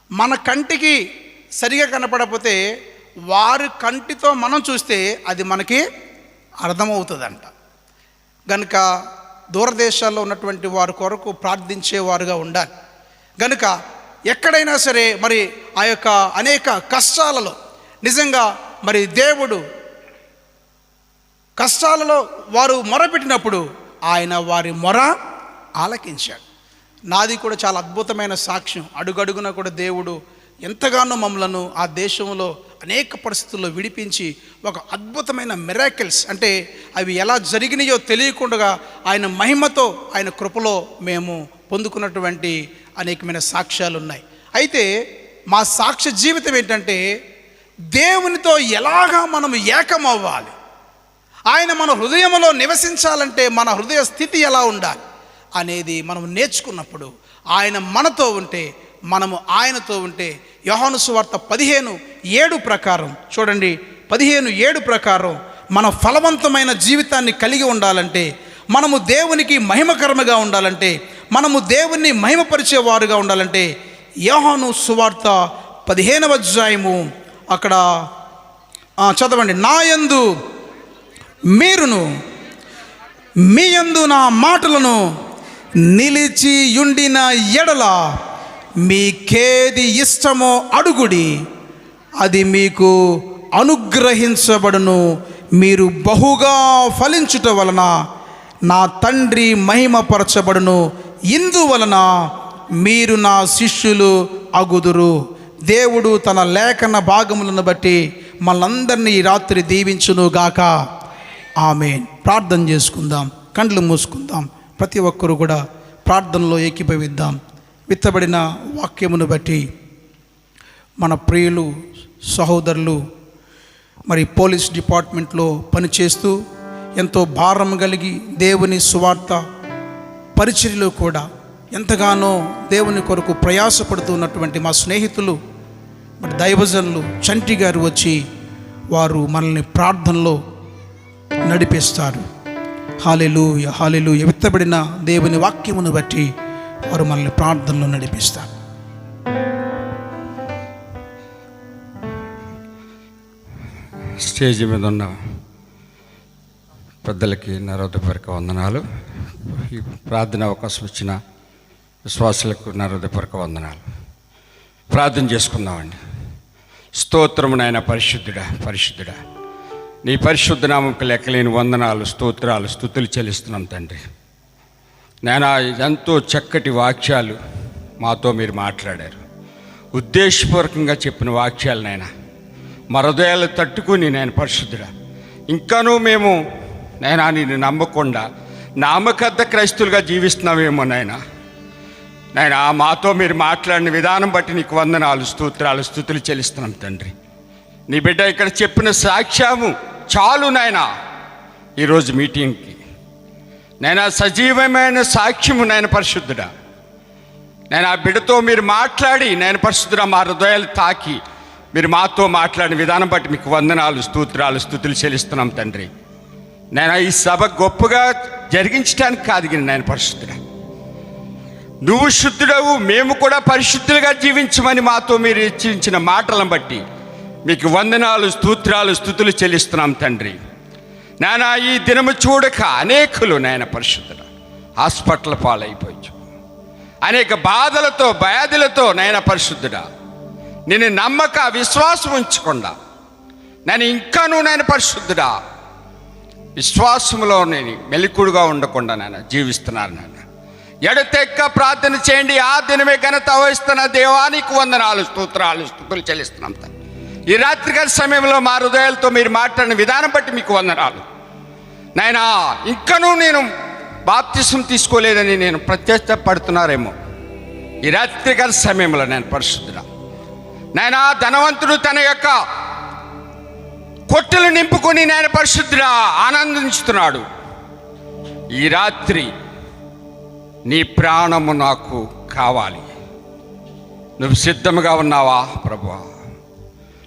మన కంటికి సరిగా కనపడకపోతే వారి కంటితో మనం చూస్తే అది మనకి అర్థమవుతుందంట. గనుక దూరదేశాల్లో ఉన్నటువంటి వారి కొరకు ప్రార్థించేవారుగా ఉండాలి. గనుక ఎక్కడైనా సరే మరి ఆ యొక్క అనేక కష్టాలలో నిజంగా మరి దేవుడు కష్టాలలో వారు మొరపెట్టినప్పుడు ఆయన వారి మొర ఆలకించాడు. నాది కూడా చాలా అద్భుతమైన సాక్ష్యం. అడుగడుగున కూడా దేవుడు ఎంతగానో మమ్మలను ఆ దేశంలో అనేక పరిస్థితుల్లో విడిపించి ఒక అద్భుతమైన మిరాకిల్స్, అంటే అవి ఎలా జరిగినాయో తెలియకుండా ఆయన మహిమతో, ఆయన కృపలో మేము పొందుకున్నటువంటి అనేకమైన సాక్ష్యాలు ఉన్నాయి. అయితే మా సాక్ష్య జీవితం ఏంటంటే, దేవునితో ఎలాగా మనం ఏకమవ్వాలి, ఆయన మన హృదయంలో నివసించాలంటే మన హృదయ స్థితి ఎలా ఉండాలి అనేది మనం నేర్చుకున్నప్పుడు, ఆయన మనతో ఉంటే, మనము ఆయనతో ఉంటే, యోహాను సువార్త 15:7 ప్రకారం చూడండి, 15:7 ప్రకారం మన ఫలవంతమైన జీవితాన్ని కలిగి ఉండాలంటే, మనము దేవునికి మహిమకరముగా ఉండాలంటే, మనము దేవుణ్ణి మహిమపరిచేవారుగా ఉండాలంటే, యోహాను సువార్త 15వ అధ్యాయము అక్కడ చదవండి. నా యందు మీరును మీ యందు నా మాటలను నిలిచి యుండిన ఎడల మీకేది ఇష్టమో అడుగుడి, అది మీకు అనుగ్రహించబడును. మీరు బహుగా ఫలించుట వలన నా తండ్రి మహిమపరచబడును. ఇందువలన మీరు నా శిష్యులు అగుదురు. దేవుడు తన లేఖన భాగములను బట్టి మనందరినీ ఈ రాత్రి దీవించును గాక. ఆమేన్. ప్రార్థన చేసుకుందాం, కండ్లు మూసుకుందాం. ప్రతి ఒక్కరూ కూడా ప్రార్థనలో ఏకీభవిద్దాం. విత్తబడిన వాక్యమును బట్టి మన ప్రియులు సహోదరులు మరి పోలీస్ డిపార్ట్మెంట్లో పనిచేస్తూ ఎంతో భారం కలిగి దేవుని సువార్త పరిచర్యలో కూడా ఎంతగానో దేవుని కొరకు ప్రయాసపడుతున్నటువంటి మా స్నేహితులు మరి దైవజనులు చంటి గారు వచ్చి వారు మనల్ని ప్రార్థనలో నడిపిస్తారు. హల్లెలూయా, హల్లెలూయా. విత్తబడిన దేవుని వాక్యమును బట్టి వారు మనల్ని ప్రార్థనలో నడిపిస్తారు. స్టేజ్ మీద ఉన్న పెద్దలకి నా హృదయపూర్వక వందనాలు. ఈ ప్రార్థన అవకాశం ఇచ్చిన విశ్వాసులకు నా హృదయపూర్వక వందనాలు. ప్రార్థన చేసుకుందామండి. స్తోత్రము నాయన, పరిశుద్ధుడా, పరిశుద్ధుడా, నీ పరిశుద్ధ నామముకు లెక్కలేని వందనాలు, స్తోత్రాలు, స్తుతులు చెల్లిస్తున్నాం తండ్రి. నాయన, ఎంతో చక్కటి వాక్యాలు మాతో మీరు మాట్లాడారు. ఉద్దేశపూర్వకంగా చెప్పిన వాక్యాలు నాయన, మా హృదయాలు తట్టుకుని నేను పరిశుద్ధుడా, ఇంకానూ మేము నాయన నిన్ను నమ్మకుండా నామకద్ద క్రైస్తులుగా జీవిస్తున్నామేమో నాయన. నాయన, మాతో మీరు మాట్లాడిన విధానం బట్టి నీకు వందనాలు, స్తోత్రాలు, స్తుతులు చెల్లిస్తున్నాం తండ్రి. నీ బిడ్డ ఇక్కడ చెప్పిన సాక్ష్యము చాలు నాయన ఈరోజు మీటింగ్కి. నాయన, సజీవమైన సాక్ష్యము నాయన పరిశుద్ధుడా. నేను ఆ బిడ్డతో మీరు మాట్లాడి నేను పరిశుద్ధుడా మా హృదయాలు తాకి మీరు మాతో మాట్లాడిన విధానం బట్టి మీకు వందనాలు, స్తోత్రాలు, స్తుతులు చెల్లిస్తున్నాం తండ్రి. నేను ఈ సభ గొప్పగా జరిగించడానికి కాదు కానీ నేను పరిశుద్ధుడా, నువ్వు శుద్ధుడవు, మేము కూడా పరిశుద్ధులుగా జీవించమని మాతో మీరు హెచ్చరించిన మాటలను బట్టి మీకు వందనాలు, స్తోత్రాలు, స్తుతులు చెల్లిస్తున్నాం తండ్రి. నాయన ఈ దినము చూడక అనేకులు నాయన పరిశుద్ధుడా హాస్పిటల్ పాలైపోవచ్చు, అనేక బాధలతో వ్యాధులతో నాయన పరిశుద్ధుడా నేను నమ్మక విశ్వాసం ఉంచకుండా నేను ఇంకాను నేను పరిశుద్ధుడా విశ్వాసంలో నేను మెలకుడుగా ఉండకుండా నేను జీవిస్తున్నాను. నాయన ఎడతెక్క ప్రార్థన చేయండి, ఆ దినమే ఘనత వహిస్తున్న దేవానికి వందనాలు, స్తోత్రాలు, స్తుతులు చెల్లిస్తున్నాం. ఈ రాత్రికాల సమయంలో మా హృదయాలతో మీరు మాట్లాడిన విధానం బట్టి మీకు వందనాలు నాయనా. ఇంకనూ నేను బాప్తిసం తీసుకోలేదని నేను ప్రత్యక్షపడుతున్నారేమో ఈ రాత్రికాల సమయంలో నేను పరిశుద్ధుడా నాయనా. ధనవంతుడు తన యొక్క కొట్టెలు నింపుకొని నేను పరిశుద్ధుడా ఆనందించుతున్నాడు. ఈ రాత్రి నీ ప్రాణము నాకు కావాలి. నువ్వు సిద్ధంగా ఉన్నావా ప్రభువా?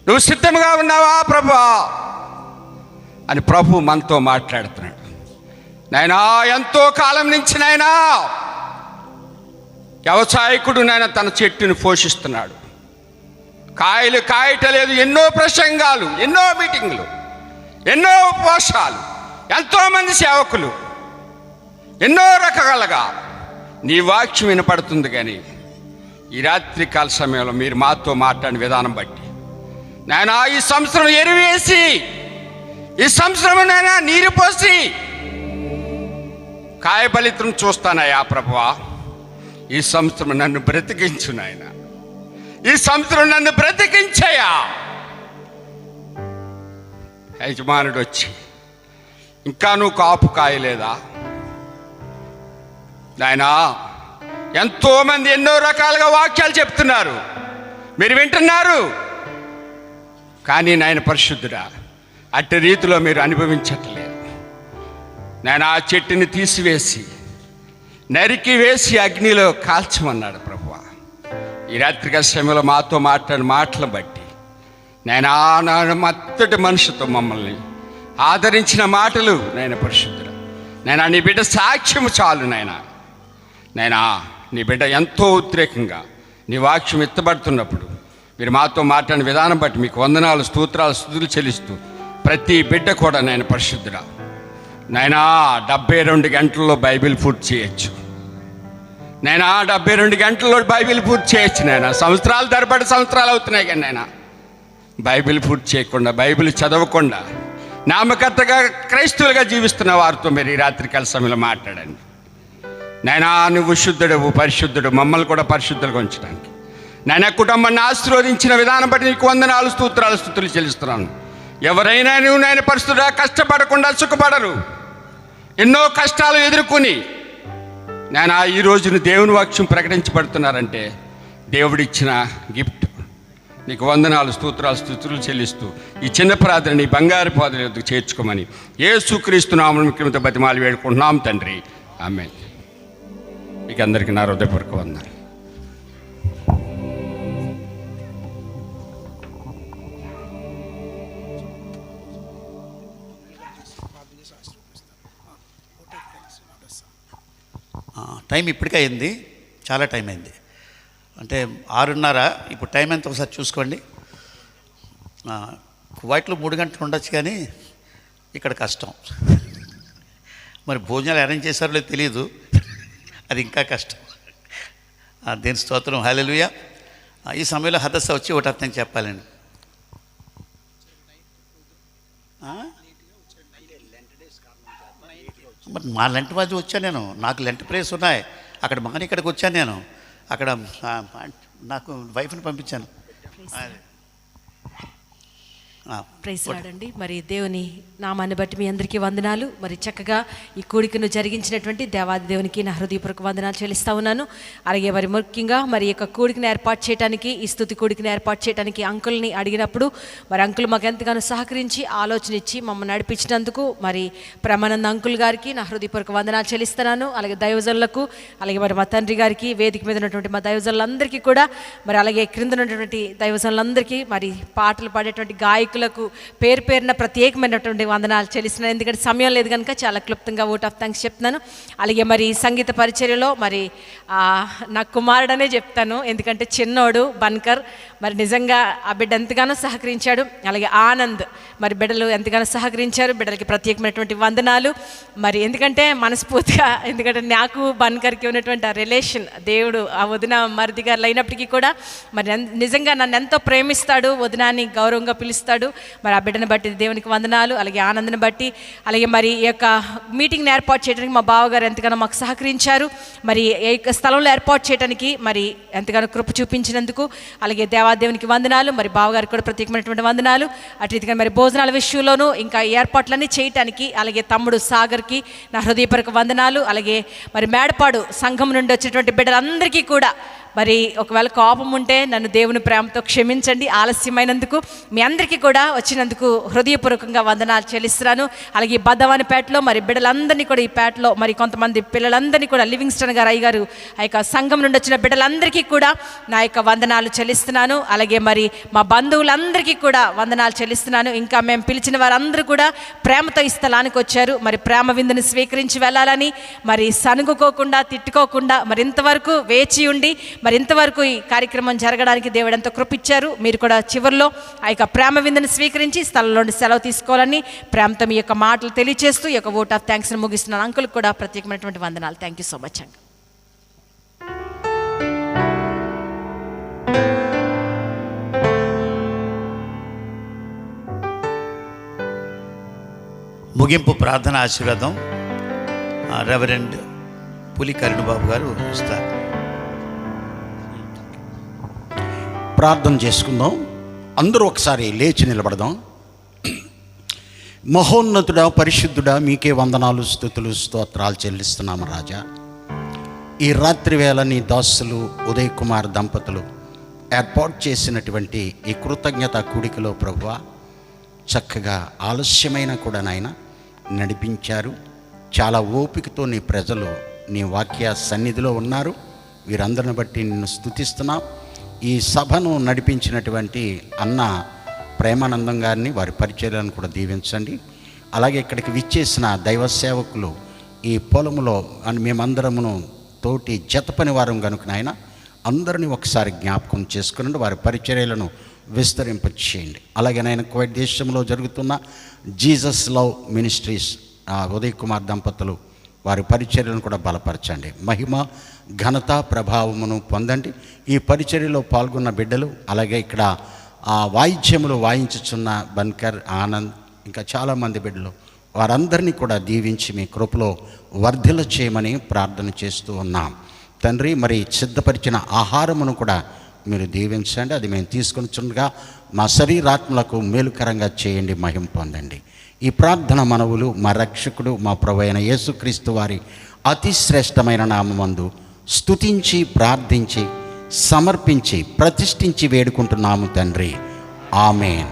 నువ్వు సిద్ధంగా ఉన్నావా ప్రభువా అని ప్రభు మనతో మాట్లాడుతున్నాడు. నాయనా ఎంతో కాలం నుంచి నాయనా వ్యవసాయకుడు నాయన తన చెట్టుని పోషిస్తున్నాడు, కాయలు కాయటలేదు, ఎన్నో ప్రసంగాలు, ఎన్నో మీటింగ్లు, ఎన్నో ఉపవాసాలు, ఎంతోమంది సేవకులు, ఎన్నో రకాలుగా నీ వాక్యం వినపడుతుంది. కానీ ఈ రాత్రికాల సమయంలో మీరు మాతో మాట్లాడిన విధానం బట్టి నాయనా ఈ సంవత్సరం ఎరువేసి, ఈ సంవత్సరం నాయనా నీరు పోసి కాయ ఫలితం చూస్తానయ్యా ప్రభువా. ఈ సంవత్సరం నన్ను బ్రతికించు నాయన, ఈ సంవత్సరం నన్ను బ్రతికించయ్యా. యజమానుడు వచ్చి ఇంకా నువ్వు కాపు కాయలేదా నాయనా? ఎంతోమంది ఎన్నో రకాలుగా వాక్యాలు చెప్తున్నారు, మీరు వింటున్నారు. కానీ నాయన పరిశుద్ధుడా అట్టి రీతిలో మీరు అనుభవించట్లేదు. నేను ఆ చెట్టుని తీసివేసి నరికి వేసి అగ్నిలో కాల్చమన్నాడు ప్రభువా. ఈ రాత్రిక సమయంలో మాతో మాట్లాడిన మాటలు బట్టి నేను ఆనాడు మత్తటి మనుషుతో మమ్మల్ని ఆదరించిన మాటలు నేను పరిశుద్ధుడా నేను నీ బిడ్డ సాక్ష్యం చాలు నాయనా. నైనా నీ బిడ్డ ఎంతో ఉద్రేకంగా నీ వాక్యం ఎత్తబడుతున్నప్పుడు మీరు మాతో మాట్లాడిన విధానం బట్టి మీకు వందనాలు, స్తోత్రాలు, స్తుతులు చెల్లిస్తూ ప్రతి బిడ్డ కూడా నేను పరిశుద్ధుడా నైనా 72 గంటల్లో బైబిల్ పూర్తి చేయొచ్చు. నైనా 72 గంటల్లో బైబిల్ పూర్తి చేయొచ్చు. నైనా సంవత్సరాలు తరబడి సంవత్సరాలు అవుతున్నాయి కానీ నైనా బైబిల్ పూర్తి చేయకుండా, బైబిల్ చదవకుండా నామకర్తగా క్రైస్తవులుగా జీవిస్తున్న వారితో మీరు ఈ రాత్రికాల సమయంలో మాట్లాడండి. నైనా నువ్వు శుద్ధుడు, పరిశుద్ధుడు, మమ్మల్ని కూడా పరిశుద్ధులుగా ఉంచడానికి నైనా కుటుంబాన్ని ఆశీర్వదించిన విధానం బట్టి నీకు వందనాలు, స్తోత్రాలు, స్తుతులు చెల్లిస్తున్నాను. ఎవరైనా నువ్వు నాయన పరిశుద్ధుడా కష్టపడకుండా సుఖపడరు. ఎన్నో కష్టాలు ఎదుర్కొని నేను ఈ రోజున దేవుని వాక్యం ప్రకటించబడుతున్నారంటే దేవుడిచ్చిన గిఫ్ట్. నీకు వందనాలు, స్తోత్రాలు, స్తుతులు చెల్లిస్తూ ఈ చిన్న ప్రార్థన నీ బంగారు పాదల యొద్దకు చేర్చుకోమని యేసుక్రీస్తు నామమున ముఖ్యమంత్రి బతిమాలి వేడుకుంటున్నాం తండ్రి, ఆమేన్. మీకు అందరికీ నా హృదయపూర్వక వందనాలు. టైం ఇప్పటికే అయింది, చాలా టైం అయింది. అంటే 6:30. ఇప్పుడు టైం ఎంత ఒకసారి చూసుకోండి. కువైట్లో 3 గంటలు ఉండొచ్చు కానీ ఇక్కడ కష్టం. మరి భోజనాలు అరేంజ్ చేశారో లేదో తెలియదు, అది ఇంకా కష్టం. దేని స్తోత్రం, హల్లెలూయా. ఈ సమయంలో హదస్స వచ్చి ఒకటి అర్థం చెప్పాలండి. మరి మా లెంట్ మధ్య వచ్చాను నేను, నాకు లెంట్ ప్రేస్ ఉన్నాయి. అక్కడ మాని ఇక్కడికి వచ్చాను నేను, అక్కడ నాకు వైఫ్ని పంపించాను. Praise Lord. మరి దేవుని నామాన్ని బట్టి మీ అందరికీ వందనాలు. మరి చక్కగా ఈ కూడికను జరిగించినటువంటి దేవాది దేవునికి నా హృదయపూర్వక వందనాలు చెల్లిస్తా ఉన్నాను. అలాగే మరి ముఖ్యంగా మరి యొక్క కూడికను ఏర్పాటు చేయడానికి, ఈ స్తుతి కూడికను ఏర్పాటు చేయడానికి అంకుల్ని అడిగినప్పుడు మరి అంకుల్ మాకు ఎంతగానో సహకరించి ఆలోచన ఇచ్చి మమ్మల్ని నడిపించినందుకు మరి బ్రహ్మానంద అంకుల్ గారికి నా హృదయపూర్వక వందనాలు చెల్లిస్తున్నాను. అలాగే దైవజనులకు, అలాగే మరి మా తండ్రి గారికి, వేదిక మీద ఉన్నటువంటి మా దైవజనులందరికీ కూడా, మరి అలాగే క్రింద ఉన్నటువంటి దైవజనులందరికీ, మరి పాటలు పాడేటువంటి గాయకులకు పేరు పేరున ప్రత్యేకమైనటువంటి వందనాలు చెల్లిస్తున్నాను. ఎందుకంటే సమయం లేదు కనుక చాలా క్లుప్తంగా ఓట్ ఆఫ్ థ్యాంక్స్ చెప్తున్నాను. అలాగే మరి సంగీత పరిచర్యలో మరి నా కుమారుడనే చెప్తాను, ఎందుకంటే చిన్నోడు బన్కర్ మరి నిజంగా ఆ బిడ్డ ఎంతగానో సహకరించాడు. అలాగే ఆనంద్ మరి బిడ్డలు ఎంతగానో సహకరించారు. బిడ్డలకి ప్రత్యేకమైనటువంటి వందనాలు. మరి ఎందుకంటే మనస్ఫూర్తిగా, ఎందుకంటే నాకు బన్కర్కి ఉన్నటువంటి ఆ రిలేషన్, దేవుడు ఆ వదిన మరిది గారు అయినప్పటికీ కూడా మరి నిజంగా నన్ను ఎంతో ప్రేమిస్తాడు, వదినాన్ని గౌరవంగా పిలుస్తాడు. మరి ఆ బిడ్డను బట్టి దేవునికి వందనాలు. అలాగే ఆనందని బట్టి, అలాగే మరి ఈ యొక్క మీటింగ్ని ఏర్పాటు చేయడానికి మా బావగారు ఎంతగానో మాకు సహకరించారు. మరి ఈ యొక్క స్థలంలో ఏర్పాటు చేయడానికి మరి ఎంతగానో కృప చూపించినందుకు అలాగే దేవాదేవునికి వందనాలు. మరి బావగారికి కూడా ప్రత్యేకమైనటువంటి వందనాలు. అటు రీతిగా మరి భోజనాల విషయంలోనూ ఇంకా ఏర్పాట్లన్నీ చేయటానికి అలాగే తమ్ముడు సాగర్కి నా హృదయపూర్వక వందనాలు. అలాగే మరి మేడపాడు సంఘం నుండి వచ్చినటువంటి బిడ్డలందరికీ కూడా మరి ఒకవేళ కోపం ఉంటే నన్ను దేవుని ప్రేమతో క్షమించండి, ఆలస్యమైనందుకు. మీ అందరికీ కూడా వచ్చినందుకు హృదయపూర్వకంగా వందనాలు చెల్లిస్తున్నాను. అలాగే బద్దవానిపేటలో మరి బిడ్డలందరినీ కూడా, ఈ పేటలో మరి కొంతమంది పిల్లలందరినీ కూడా, లివింగ్స్టన్ గారు అయ్యగారు ఆ యొక్క సంఘం నుండి వచ్చిన బిడ్డలందరికీ కూడా నా యొక్క వందనాలు చెల్లిస్తున్నాను. అలాగే మరి మా బంధువులందరికీ కూడా వందనాలు చెల్లిస్తున్నాను. ఇంకా మేము పిలిచిన వారందరూ కూడా ప్రేమతో ఈ స్థలానికి వచ్చారు. మరి ప్రేమ విందుని స్వీకరించి వెళ్ళాలని, మరి సనుగుకోకుండా తిట్టుకోకుండా మరి ఇంతవరకు వేచి ఉండి మరి ఇంతవరకు ఈ కార్యక్రమం జరగడానికి దేవుడు ఎంతో కృపిచ్చారు. మీరు కూడా చివరిలో ఆ యొక్క ప్రేమ విందుని స్వీకరించి స్థలంలో సెలవు తీసుకోవాలని ప్రేమతో మీ యొక్క మాటలు తెలియజేస్తూ ఈ యొక్క ఓట్ ఆఫ్ థ్యాంక్స్ని ముగిస్తున్నాను. అంకుల్కి కూడా ప్రత్యేకమైనటువంటి వందనాలు. థ్యాంక్ యూ సో మచ్ అండి. ముగింపు ప్రార్థన ఆశీర్వాదం రెవరెండ్ పులి కరుణబాబు గారు ఇస్తారు. ప్రార్థన చేసుకుందాం. అందరూ ఒకసారి లేచి నిలబడదాం. మహోన్నతుడా, పరిశుద్ధుడా, మీకే వందనాలు, స్తుతులు, స్తోత్రాలు చెల్లిస్తున్నాము రాజా. ఈ రాత్రి వేళ నీ దాసులు ఉదయ్ కుమార్ దంపతులు ఏర్పాటు చేసినటువంటి ఈ కృతజ్ఞత కూడికలో ప్రభువా చక్కగా ఆలస్యమైన కూడా నాయన నడిపించారు. చాలా ఓపికతో నీ ప్రజలు నీ వాక్య సన్నిధిలో ఉన్నారు. వీరందరిని బట్టి నిన్ను స్తుతిస్తున్నాం. ఈ సభను నడిపించినటువంటి అన్న ప్రేమానందం గారిని, వారి పరిచర్యలను కూడా దీవించండి. అలాగే ఇక్కడికి విచ్చేసిన దైవ సేవకులు, ఈ పొలములో మేమందరమును తోటి జతపని వారం కనుక నాయన అందరినీ ఒకసారి జ్ఞాపకం చేసుకుని వారి పరిచర్యలను విస్తరింపచేయండి. అలాగే నాయన కువైట్ దేశంలో జరుగుతున్న Jesus love ministries Uday Kumar దంపతులు వారి పరిచర్యలను కూడా బలపరచండి. మహిమ, ఘనత, ప్రభావమును పొందండి. ఈ పరిచర్యలో పాల్గొన్న బిడ్డలు, అలాగే ఇక్కడ వాయిద్యములు వాయించుచున్న బన్కర్, ఆనంద్, ఇంకా చాలామంది బిడ్డలు, వారందరినీ కూడా దీవించి మీ కృపలో వర్ధిల్ల చేయమని ప్రార్థన చేస్తూ ఉన్నాం తండ్రి. మరి సిద్ధపరిచిన ఆహారమును కూడా మీరు దీవించండి. అది మేము తీసుకొని చుండగా మా శరీరాత్మలకు మేలుకరంగా చేయండి, మహిమ పొందండి. ఈ ప్రార్థన మనవులు మా రక్షకుడు మా ప్రభువైన యేసుక్రీస్తు వారి అతి శ్రేష్టమైన నామమందు స్తుతించి ప్రార్థించి సమర్పించి ప్రతిష్ఠించి వేడుకుంటున్నాము తండ్రి. ఆమేన్.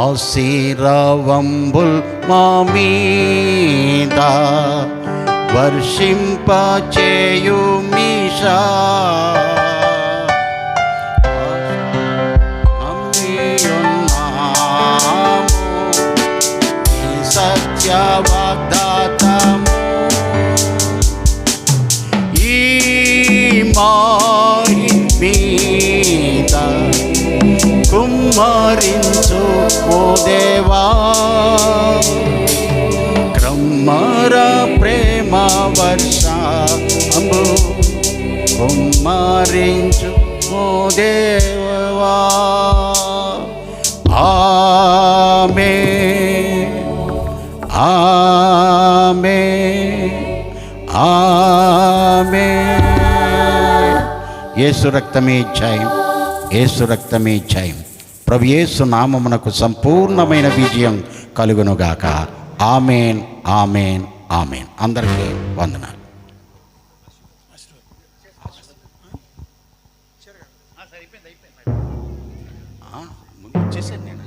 ఆశీర్వాదంబుల్ మా మీద వర్షింపచేయుమీషా, సత్యవాగ్దాతము ఈ మాయి మీద కుమ్మరించు ఓ దేవా, క్రమ్మర ప్రేమ వర్షము కుమ్మరించు ఓ దేవా. ఆమేన్, ఆమేన్, ఆమేన్. యేసు రక్తమే జయం, యేసు రక్తమే జయం. ప్రభు యేసు నామమునకు సంపూర్ణమైన విజయం కలుగునుగాక. ఆమేన్, ఆమేన్, ఆమేన్. అందరికీ వందనాలు. ఇచ్చేసాను నేను.